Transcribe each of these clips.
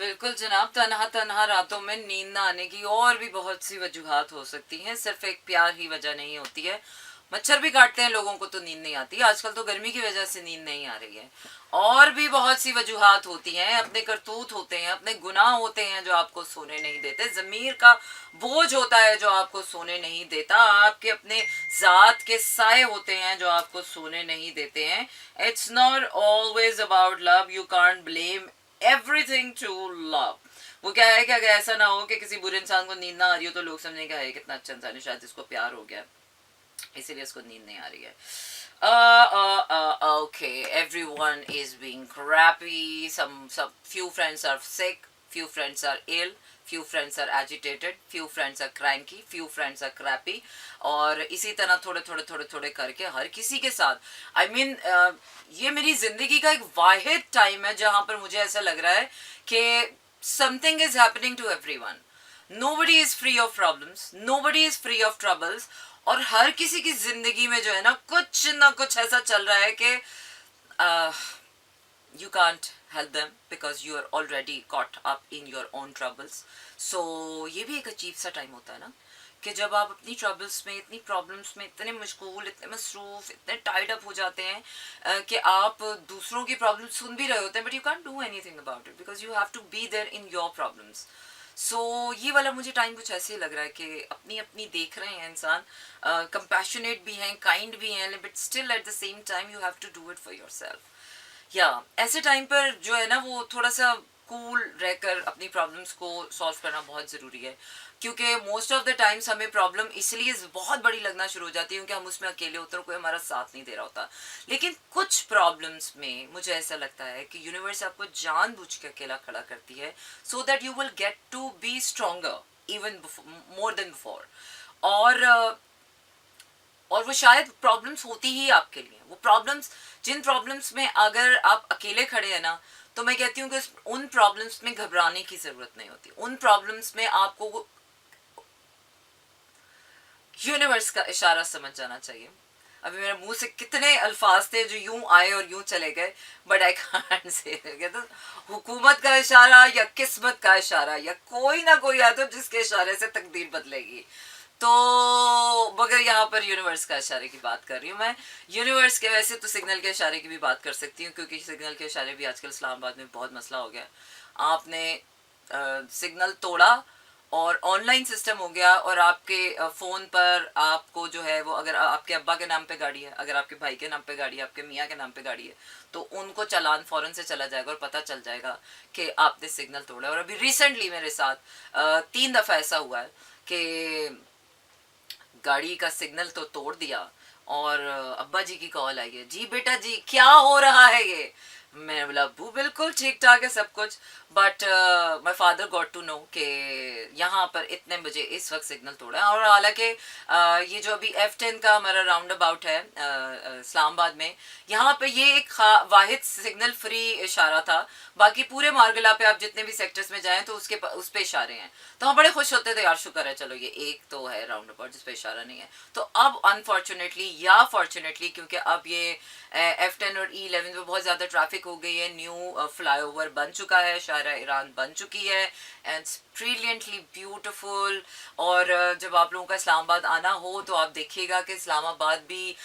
बिल्कुल जनाब, तन्हा तन्हा रातों में नींद ना आने की और भी बहुत सी वजूहात हो सकती हैं, सिर्फ एक प्यार ही वजह नहीं होती है। मच्छर भी काटते हैं लोगों को तो नींद नहीं आती, आजकल तो गर्मी की वजह से नींद नहीं आ रही है। और भी बहुत सी वजूहात होती हैं, अपने करतूत होते हैं, अपने गुनाह होते हैं जो आपको सोने नहीं देते, ज़मीर का बोझ होता है जो आपको सोने नहीं देता, आपके अपने ज़ात के साए होते हैं जो आपको सोने नहीं देते हैं। It's not always about love, you can't blame everything to love. वो क्या है कि अगर ऐसा ना हो कि किसी बुरे इंसान को नींद ना आ रही हो तो लोग समझेंगे है कितना अच्छा इंसान है, शायद इसको प्यार हो गया इसीलिए इसको नींद नहीं आ रही है। Okay, everyone is being crappy. Some few friends are sick, few friends are ill, few friends are agitated, few friends are cranky, few friends are crappy. और इसी तरह थोड़े थोड़े थोड़े थोड़े करके हर किसी के साथ ये मेरी जिंदगी का एक वाहिद टाइम है जहां पर मुझे ऐसा लग रहा है कि something is happening to everyone. Nobody is free of problems, nobody is free of troubles. और हर किसी की जिंदगी में जो है ना कुछ ऐसा चल रहा है कि you can't help them because you are already caught up in your own troubles. So ये भी एक अजीब सा टाइम होता है ना कि जब आप अपनी ट्रबल्स में, इतनी प्रॉब्लम्स में इतने मशगूल, इतने मसरूफ, इतने टाइड अप हो जाते हैं कि आप दूसरों की प्रॉब्लम सुन भी रहे होते हैं but you can't do anything about it because you have to be there in your problems. So ये वाला मुझे टाइम कुछ ऐसे ही लग रहा है कि अपनी अपनी देख रहे हैं इंसान, कंपैशनेट भी हैं, काइंड भी हैं, but still at the same time you have to do it for your self. या ऐसे टाइम पर जो है ना वो थोड़ा सा कूल रहकर अपनी प्रॉब्लम्स को सॉल्व करना बहुत ज़रूरी है, क्योंकि मोस्ट ऑफ द टाइम्स हमें प्रॉब्लम इसलिए बहुत बड़ी लगना शुरू हो जाती है क्योंकि हम उसमें अकेले होते हैं, कोई हमारा साथ नहीं दे रहा होता। लेकिन कुछ प्रॉब्लम्स में मुझे ऐसा लगता है कि यूनिवर्स आपको जानबूझ के अकेला खड़ा करती है so that you will get to be stronger even more than before. और और वो शायद प्रॉब्लम्स होती ही आपके लिए, वो प्रॉब्लम्स, जिन प्रॉब्लम्स में अगर आप अकेले खड़े हैं ना तो मैं कहती हूँ कि उन प्रॉब्लम्स में घबराने की ज़रूरत नहीं होती, उन प्रॉब्लम्स में आपको यूनिवर्स का इशारा समझ जाना चाहिए। अभी मेरे मुंह से कितने अल्फाज थे जो यूं आए और यूं चले गए, बट आई कांट से। तो हुकूमत का इशारा या किस्मत का इशारा या कोई ना कोई है तो जिसके इशारे से तकदीर बदलेगी। तो मगर यहाँ पर यूनिवर्स का इशारे की बात कर रही हूँ मैं। यूनिवर्स के वैसे तो सिग्नल के इशारे की भी बात कर सकती हूँ क्योंकि सिग्नल के इशारे भी आजकल इस्लामाबाद में बहुत मसला हो गया। आपने सिग्नल तोड़ा और ऑनलाइन सिस्टम हो गया और आपके फ़ोन पर आपको जो है वो, अगर आपके अब्बा के नाम पे गाड़ी है, अगर आपके भाई के नाम पे गाड़ी है, आपके मियाँ के नाम पे गाड़ी है, तो उनको चालान फ़ौरन से चला जाएगा और पता चल जाएगा कि आपने सिग्नल तोड़ा। और अभी रिसेंटली मेरे साथ 3 दफ़ा ऐसा हुआ है कि गाड़ी का सिग्नल तो तोड़ दिया और अब्बा जी की कॉल आई है, जी बेटा जी क्या हो रहा है ये। मैंने बोला अब्बू बिल्कुल ठीक ठाक है सब कुछ, but my father got to know कि यहाँ पर इतने बजे इस वक्त सिग्नल तोड़ा है। और हालांकि ये जो अभी F10 का हमारा राउंड अबाउट है इस्लामाबाद में, यहाँ पे ये एक वाहिद सिग्नल फ्री इशारा था, बाकी पूरे मार्गला पे आप जितने भी सेक्टर्स में जाएं तो उस पे इशारे हैं। तो हम बड़े खुश होते थे, यार शुक्र है चलो ये एक तो है राउंड अबाउट जिस पे इशारा नहीं है। तो अब अनफॉर्चुनेटली या फॉर्चुनेटली, क्योंकि अब ये F10 और E11 पे बहुत ज़्यादा ट्रैफिक हो गई है, न्यू फ्लाईओवर बन चुका है, शाहरा ईरान बन चुकी है एंड ब्रिलियंटली ब्यूटिफुल। और जब आप लोगों का इस्लामाबाद आना हो तो आप देखिएगा कि इस्लामाबाद भी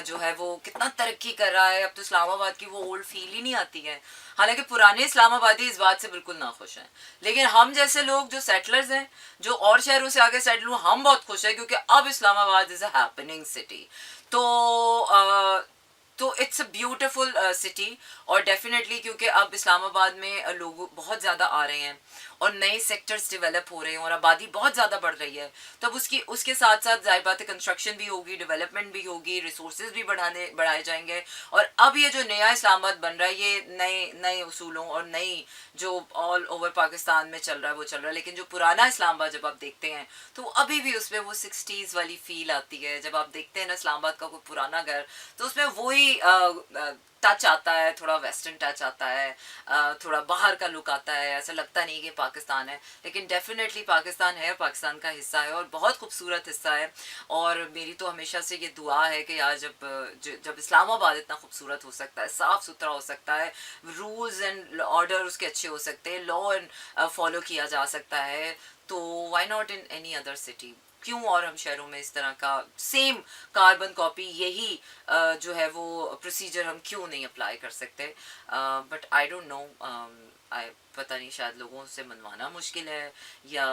जो है वो कितना तरक्की कर रहा है। अब तो इस्लामाबाद की वो ओल्ड फील ही नहीं आती है। हालांकि पुराने इस्लामाबादी इस बात से बिल्कुल नाखुश हैं, लेकिन हम जैसे लोग जो सेटलर्स हैं, जो और शहरों से आगे सेटल हुए, हम बहुत खुश हैं क्योंकि अब Islamabad is a happening city. तो इट्स अ ब्यूटिफुल सिटी। और डेफिनेटली क्योंकि अब इस्लामाबाद में लोग बहुत ज़्यादा आ रहे हैं और नए सेक्टर्स डेवलप हो रहे हैं और आबादी बहुत ज़्यादा बढ़ रही है, तब उसके साथ साथ जाहिर बात है कंस्ट्रक्शन भी होगी, डेवलपमेंट भी होगी, रिसोर्सेज भी बढ़ाए जाएंगे। और अब ये जो नया इस्लामाबाद बन रहा है ये नए नए उसूलों और नई जो ऑल ओवर पाकिस्तान में चल रहा है वो चल रहा है। लेकिन जो पुराना इस्लामाबाद जब आप देखते हैं तो अभी भी उसमें वो 60s वाली फील आती है। जब आप देखते हैं ना इस्लामाबाद का कोई पुराना घर तो उसमें वही टच आता है, थोड़ा वेस्टर्न टच आता है, थोड़ा बाहर का लुक आता है, ऐसा लगता नहीं कि पाकिस्तान है, लेकिन डेफिनेटली पाकिस्तान है, पाकिस्तान का हिस्सा है और बहुत खूबसूरत हिस्सा है। और मेरी तो हमेशा से ये दुआ है कि यार जब इस्लामाबाद इतना खूबसूरत हो सकता है, साफ़ सुथरा हो सकता है, रूल्स एंड ऑर्डर उसके अच्छे हो सकते हैं, लॉ एंड फॉलो किया जा सकता है, तो why not in any other city? क्यों और हम शहरों में इस तरह का सेम कार्बन कॉपी यही जो है वो प्रोसीजर हम क्यों नहीं अप्लाई कर सकते? बट आई डोंट नो, आई पता नहीं, शायद लोगों से मनवाना मुश्किल है या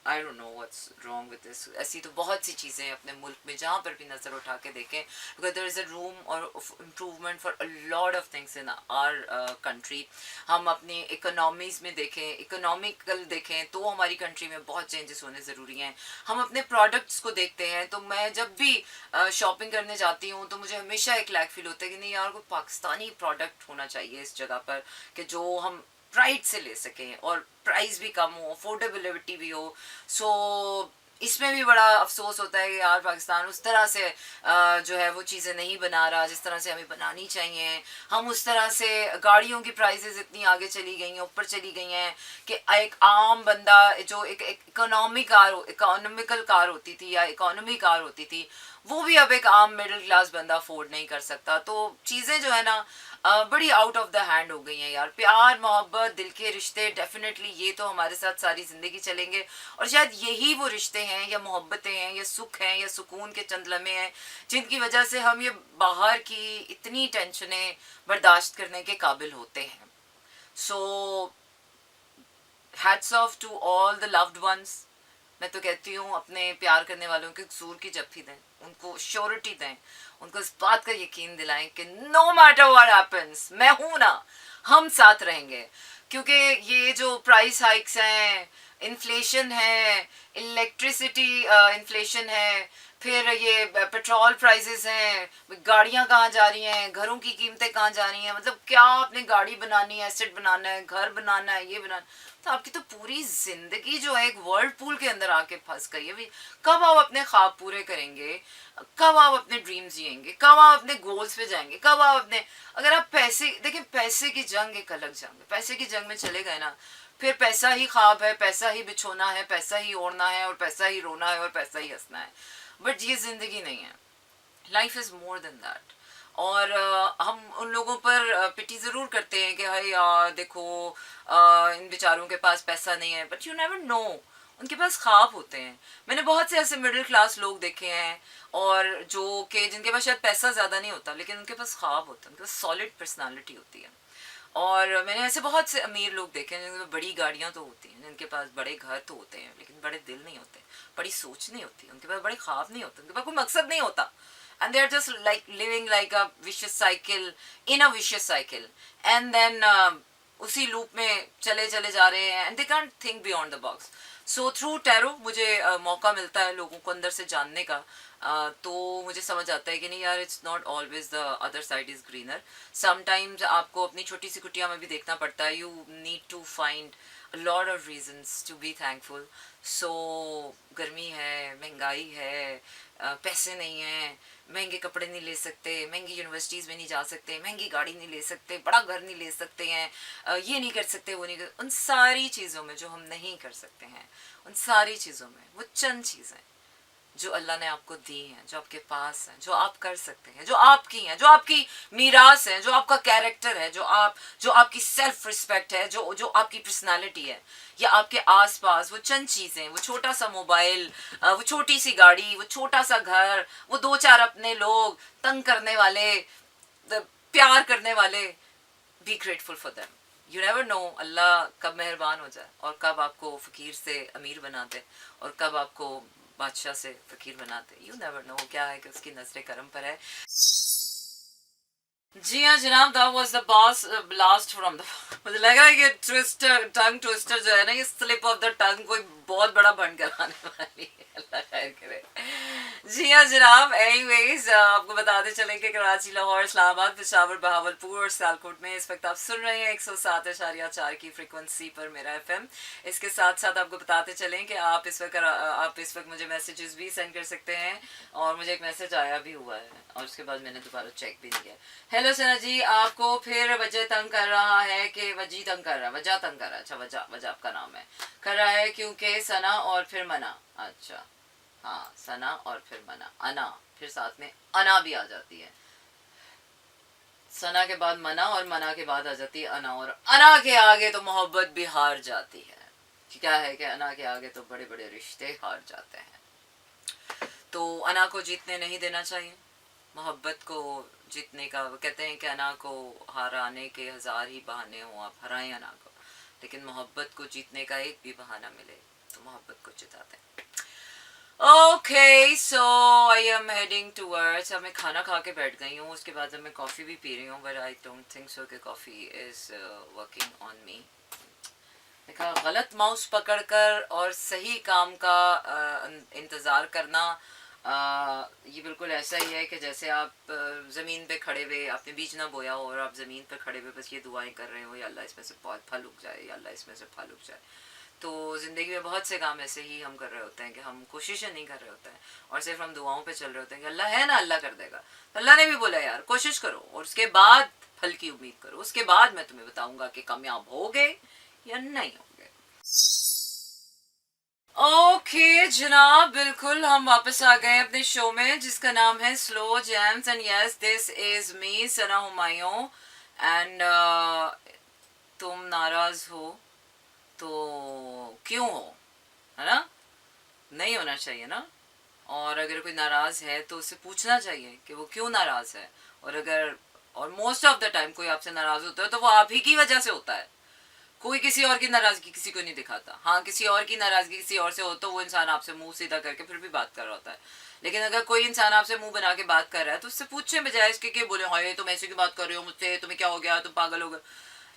I don't know what's wrong with this. ऐसी तो बहुत सी चीज़ें अपने मुल्क में जहाँ पर भी नज़र उठा के देखें, because there is a room और improvement for a lot of things in our country. हम अपनी इकोनॉमीज़ में देखें, इकोनॉमिकल देखें तो हमारी कंट्री में बहुत चेंजेस होने ज़रूरी हैं। हम अपने प्रोडक्ट्स को देखते हैं, तो मैं जब भी शॉपिंग करने जाती हूँ तो मुझे हमेशा एक लैक फील होता है कि नहीं यार, कोई पाकिस्तानी प्रोडक्ट होना चाहिए इस जगह पर कि जो हम प्राइड से ले सकें और प्राइस भी कम हो, अफोर्डेबिलिटी भी हो। सो इसमें भी बड़ा अफसोस होता है कि यार पाकिस्तान उस तरह से जो है वो चीज़ें नहीं बना रहा जिस तरह से हमें बनानी चाहिए। हम उस तरह से गाड़ियों की प्राइसेस इतनी आगे चली गई हैं, ऊपर चली गई हैं कि एक आम बंदा जो एक इकोनॉमिकल कार होती थी या इकोनॉमी कार होती थी, वो भी अब एक आम मिडिल क्लास बंदा अफोर्ड नहीं कर सकता। तो चीज़ें जो है ना बड़ी आउट ऑफ द हैंड हो गई हैं यार। प्यार मोहब्बत दिल के रिश्ते डेफिनेटली ये तो हमारे साथ सारी ज़िंदगी चलेंगे, और शायद यही वो रिश्ते हैं या मोहब्बतें हैं या सुख हैं या सुकून के चंद लम्हे हैं जिनकी वजह से हम ये बाहर की इतनी टेंशनें बर्दाश्त करने के काबिल होते हैं। So hats off to all the loved ones. मैं तो कहती हूँ अपने प्यार करने वालों के कसूर की जप्फी दें, उनको श्योरिटी दें, उनको इस बात का यकीन दिलाएं कि नो मैटर व्हाट हैपेंस, मैं हूं ना, हम साथ रहेंगे। क्योंकि ये जो प्राइस हाइक्स हैं, इन्फ्लेशन है, इलेक्ट्रिसिटी इन्फ्लेशन है, फिर ये पेट्रोल प्राइसेस हैं, गाड़ियां कहाँ जा रही हैं, घरों की कीमतें कहाँ जा रही हैं, मतलब क्या आपने गाड़ी बनानी है, एसेट बनाना है, घर बनाना है, ये बनाना, तो आपकी तो पूरी जिंदगी जो है एक वर्ल्ड पूल के अंदर आके फंस गई है भी। कब आप अपने ख्वाब पूरे करेंगे, कब आप अपने ड्रीम्स जिएंगे, कब आप अपने गोल्स पे जाएंगे, कब आप अपने, अगर आप पैसे देखिए, पैसे की जंग एक अलग जंग है, पैसे की जंग में चले गए ना, फिर पैसा ही ख्वाब है, पैसा ही बिछोना है, पैसा ही ओढ़ना है और पैसा ही रोना है और पैसा ही हंसना है। बट ये जिंदगी नहीं है, life is more than that. और हम उन लोगों पर पिटी ज़रूर करते हैं कि भाई यार देखो इन बेचारों के पास पैसा नहीं है, बट यू नेवर नो, उनके पास ख्वाब होते हैं। मैंने बहुत से ऐसे मिडिल क्लास लोग देखे हैं और जो कि जिनके पास शायद पैसा ज़्यादा नहीं होता, लेकिन उनके पास ख्वाब होते हैं, उनके पास सॉलिड पर्सनालिटी होती है। और मैंने ऐसे बहुत से अमीर लोग देखे हैं जिनके पास बड़ी गाड़ियाँ तो होती हैं, जिनके पास बड़े घर तो होते हैं, लेकिन बड़े दिल नहीं होते, बड़ी सोच नहीं होती, उनके पास बड़े ख्वाब नहीं होते, उनके पास कोई मकसद नहीं होता। And they're just like living like a vicious cycle in a vicious cycle, and then उसी लूप में चले चले जा रहे हैं, and they can't think beyond the box. So through tarot मुझे मौका मिलता है लोगों को अंदर से जानने का, तो मुझे समझ आता है कि नहीं यार, it's not always the other side is greener. Sometimes आपको अपनी छोटी सी कुटिया में भी देखना पड़ता है, you need to find a lot of reasons to be thankful. So गर्मी है, महंगाई है, पैसे नहीं हैं, महंगे कपड़े नहीं ले सकते, महंगी यूनिवर्सिटीज़ में नहीं जा सकते, महंगी गाड़ी नहीं ले सकते, बड़ा घर नहीं ले सकते हैं, ये नहीं कर सकते, वो नहीं कर, उन सारी चीज़ों में जो हम नहीं कर सकते हैं, उन सारी चीज़ों में वो चंद चीज़ें जो अल्लाह ने आपको दी हैं, जो आपके पास हैं, जो आप कर सकते हैं, जो आपकी हैं, जो आपकी मीरास है, जो आपका कैरेक्टर है, जो आपकी सेल्फ रिस्पेक्ट है, जो आपकी पर्सनालिटी है, या आपके आसपास वो चंद चीज़ें, वो छोटा सा मोबाइल, वो छोटी सी गाड़ी, वो छोटा सा घर, वो दो चार अपने लोग, तंग करने वाले, प्यार करने वाले, be grateful for them. You never know अल्लाह कब मेहरबान हो जाए और कब आपको फ़कीर से अमीर बना दे और कब आपको बादशाह से फ़कीर बनाते। यू नेवर नो, क्या है कि उसकी नज़र करम पर है। जी हाँ जनाब, that was the blast from the मुझे लग रहा है कि टंग ट्विस्टर जो है ना, ये स्लिप ऑफ द टंग कोई बहुत बड़ा बंद कराने वाली है, अल्लाह खैर करे। जी हाँ जनाब, एनीवेज आपको बताते चलें कि कराची, लाहौर, इस्लामाबाद, पेशावर, बहावलपुर और सियालकोट में इस वक्त आप सुन रहे हैं 107.4 की फ्रीक्वेंसी पर मेरा एफएम। इसके साथ साथ आपको बताते चलें कि आप इस वक्त मुझे मैसेजेस भी सेंड कर सकते हैं, और मुझे एक मैसेज आया भी हुआ है और उसके बाद मैंने दोबारा चेक भी नहीं किया। हेलो सना जी, आपको फिर वजह तंग कर रहा है कि वजह तंग कर रहा है? वजह तंग कर रहा है, अच्छा वजह आपका नाम है, कर रहा है क्योंकि सना और फिर मना। अच्छा हाँ, सना और फिर मना, अना, फिर साथ में अना भी आ जाती है। सना के बाद मना और मना के बाद आ जाती है अना, और अना के आगे तो मोहब्बत भी हार जाती है। क्या है कि अना के आगे तो बड़े बड़े रिश्ते हार जाते हैं। तो अना को जीतने नहीं देना चाहिए, मोहब्बत को जीतने का। कहते हैं कि अना को हराने के 1000 ही बहाने हों, आप हराएं अना को, लेकिन मोहब्बत को जीतने का एक भी बहाना मिले तो मोहब्बत को जिताते हैं। Okay so I am heading towards, अब मैं खाना खा के बैठ गई हूँ, उसके बाद अब मैं कॉफ़ी भी पी रही हूँ, but I don't think so कि coffee is working on me. देखा, गलत माउस पकड़कर और सही काम का इंतज़ार करना, ये बिल्कुल ऐसा ही है कि जैसे आप ज़मीन पे खड़े हुए, आपने बीज ना बोया हो और आप ज़मीन पे खड़े हुए बस ये दुआएं कर रहे हो, या अल्लाह इसमें से बहुत फल उग जाए, या अल्लाह इसमें से फल उग जाए। तो ज़िंदगी में बहुत से काम ऐसे ही हम कर रहे होते हैं कि हम कोशिशें नहीं कर रहे होते हैं, और सिर्फ हम दुआओं पे चल रहे होते हैं कि अल्लाह है ना, अल्लाह कर देगा। तो अल्लाह ने भी बोला यार कोशिश करो, और उसके बाद फल की उम्मीद करो, उसके बाद मैं तुम्हें बताऊंगा कि कामयाब होगे या नहीं होगे। ओके जनाब, बिल्कुल हम वापस आ गए अपने शो में जिसका नाम है Slow Jams, and yes this is me Sana Humayun. एंड तुम नाराज हो तो क्यों हो, है ना? नहीं होना चाहिए ना। और अगर कोई नाराज है तो उससे पूछना चाहिए कि वो क्यों नाराज है, और मोस्ट ऑफ द टाइम कोई आपसे नाराज होता है तो वो आप ही की वजह से होता है। कोई किसी और की नाराजगी किसी को नहीं दिखाता। हाँ, किसी और की नाराजगी किसी और से हो तो वो इंसान आपसे मुंह सीधा करके फिर भी बात कर रहा होता है, लेकिन अगर कोई इंसान आपसे मुंह बना के बात कर रहा है तो उससे पूछने बजाय इसके कि बोले हाँ तुम ऐसे की बात कर रहे हो मुझसे, तुम्हें क्या हो गया, तुम पागल हो गए।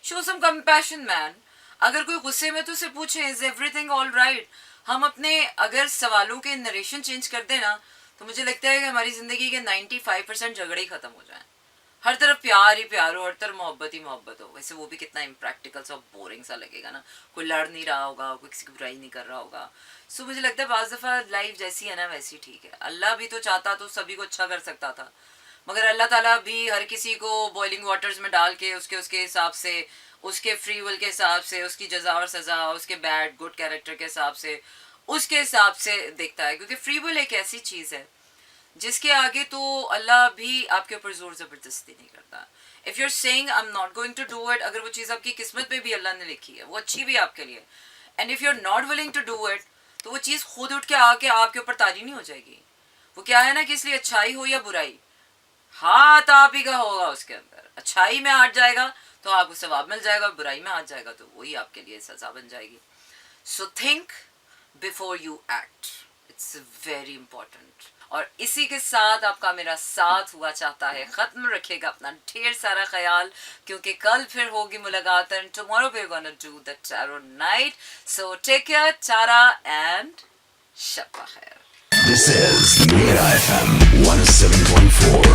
Show some compassion man. अगर कोई गुस्से में तो उससे पूछे इज एवरीथिंग ऑल राइट। हम अपने अगर सवालों के नरेशन चेंज कर देना तो मुझे लगता है कि हमारी ज़िंदगी के 95% झगड़े ही ख़त्म हो जाएं। हर तरफ प्यार ही प्यार हो, हर तरफ मोहब्बत ही मोहब्बत हो। वैसे वो भी कितना इम्प्रैक्टिकल सा, बोरिंग सा लगेगा ना। कोई लड़ नहीं रहा होगा, कोई किसी की बुराई नहीं कर रहा होगा। सो मुझे लगता है बाज़ दफ़ा लाइफ जैसी है ना वैसी ठीक है। अल्लाह भी तो चाहता तो सभी को अच्छा कर सकता था, मगर अल्लाह ताला भी हर किसी को बॉइलिंग वाटर्स में डाल के उसके हिसाब से, उसके फ्री विल के हिसाब से, उसकी जजा और सज़ा, उसके बैड गुड कैरेक्टर के हिसाब से, उसके हिसाब से देखता है। क्योंकि फ्री विल एक ऐसी चीज़ है जिसके आगे तो अल्लाह भी आपके ऊपर जोर ज़बरदस्ती नहीं करता। If you are saying I am not going to do it, अगर वो चीज़ आपकी किस्मत में भी अल्लाह ने लिखी है, वो अच्छी भी आपके लिए, and if you are not willing to do it, तो वो चीज़ खुद उठ के आके आपके ऊपर तारी नहीं हो जाएगी। वो क्या है ना कि इसलिए अच्छाई हो या बुराई, हाथ आप ही का होगा उसके अंदर। अच्छाई में हाथ जाएगा तो आपको सवाब मिल जाएगा, और बुराई में हाथ जाएगा तो वही आपके लिए सजा बन जाएगी। So think before you act, it's very important. और इसी के साथ आपका मेरा साथ हुआ चाहता है ख़त्म। रखिएगा अपना ढेर सारा ख्याल, क्योंकि कल फिर होगी मुलाकात, and tomorrow we are gonna do the tarot night. So take care, टारा एंड शब खैर। This is Mira FM 107.4.